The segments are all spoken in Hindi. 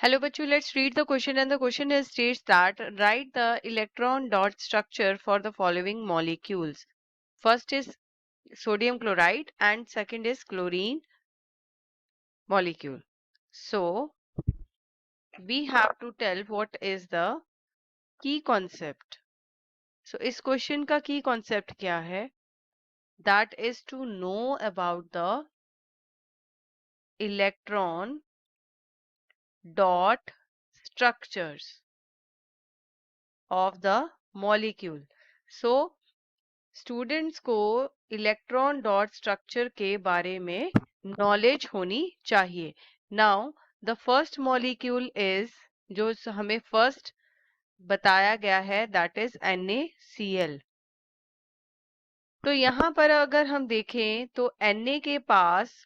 Hello, Bachu. Let's read the question. And the question is states that write the electron dot structure for the following molecules. First is sodium chloride and second is chlorine molecule. So we have to tell what is the key concept. So इस question का key concept क्या है? That is to know about the electron dot structures of the molecule. So students को इलेक्ट्रॉन डॉट स्ट्रक्चर के बारे में नॉलेज होनी चाहिए. Now the first molecule is जो हमें फर्स्ट बताया गया है दैट इज NaCl. तो यहाँ पर अगर हम देखें तो Na के पास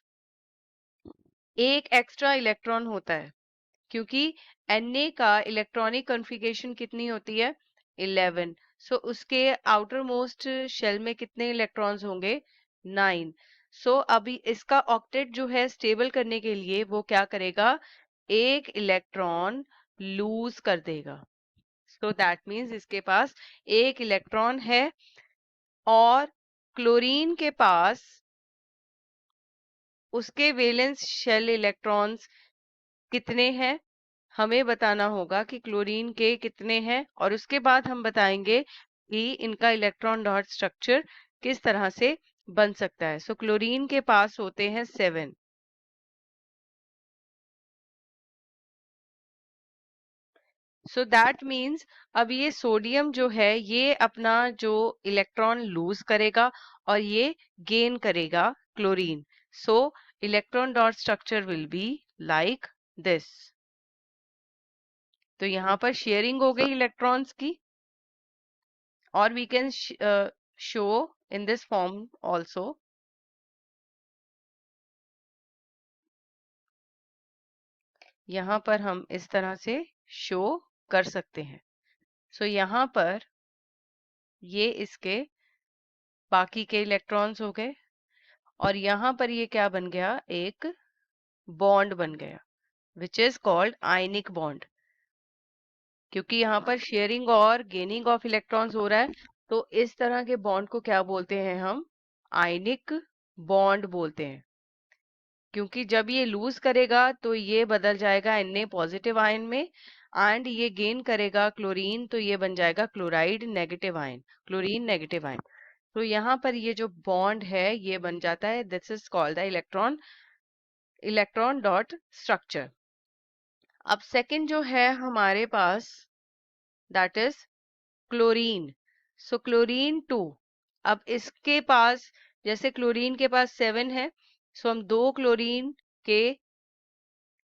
एक एक्स्ट्रा इलेक्ट्रॉन होता है क्योंकि Na का इलेक्ट्रॉनिक कॉन्फ़िगरेशन कितनी होती है 11. सो उसके आउटर मोस्ट शेल में कितने इलेक्ट्रॉन्स होंगे 9. सो अभी इसका ऑक्टेट जो है स्टेबल करने के लिए वो क्या करेगा एक इलेक्ट्रॉन लूज कर देगा. सो दैट मीन्स इसके पास एक इलेक्ट्रॉन है और क्लोरीन के पास उसके वैलेंस शेल इलेक्ट्रॉन्स कितने हैं हमें बताना होगा कि क्लोरीन के कितने हैं और उसके बाद हम बताएंगे कि इनका इलेक्ट्रॉन डॉट स्ट्रक्चर किस तरह से बन सकता है. सो क्लोरीन के पास होते हैं 7. सो दैट मीन्स अब ये सोडियम जो है ये अपना जो इलेक्ट्रॉन लूज करेगा और ये गेन करेगा chlorine. So electron dot structure will be like this. तो यहाँ पर शेयरिंग हो गई इलेक्ट्रॉन्स की और we can show in this form also. यहाँ पर हम इस तरह से शो कर सकते हैं. सो यहाँ पर ये इसके बाकी के इलेक्ट्रॉन्स हो गए और यहाँ पर ये क्या बन गया एक बॉन्ड बन गया which is called ionic bond. क्योंकि यहाँ पर शेयरिंग और गेनिंग ऑफ इलेक्ट्रॉन्स हो रहा है तो इस तरह के बॉन्ड को क्या बोलते हैं हम आयनिक बॉन्ड बोलते हैं. क्योंकि जब ये लूज करेगा तो ये बदल जाएगा Na पॉजिटिव आयन में एंड ये गेन करेगा क्लोरीन तो ये बन जाएगा chloride negative ion chlorine negative ion. तो यहाँ पर ये जो बॉन्ड है ये बन जाता है this is called the electron dot structure. अब सेकंड जो है हमारे पास that is chlorine. So chlorine 2. अब इसके पास जैसे क्लोरीन के पास 7 है सो हम 2 क्लोरीन के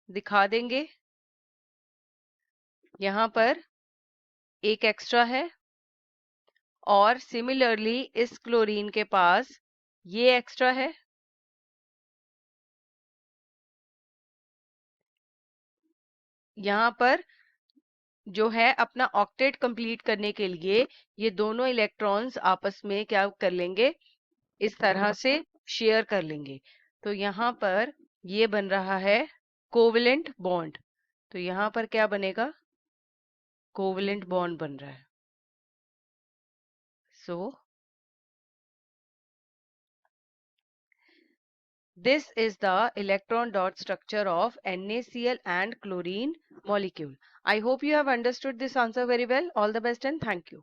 दिखा देंगे. यहाँ पर एक एक्स्ट्रा है और सिमिलरली इस क्लोरीन के पास ये एक्स्ट्रा है. यहाँ पर जो है अपना ऑक्टेट कंप्लीट करने के लिए ये दोनों इलेक्ट्रॉन्स आपस में क्या कर लेंगे इस तरह से शेयर कर लेंगे. तो यहाँ पर ये बन रहा है कोवेलेंट बॉन्ड. तो यहाँ पर क्या बनेगा कोवेलेंट बॉन्ड बन रहा है. सो this is the electron dot structure of NaCl and chlorine molecule. I hope you have understood this answer very well. All the best and thank you.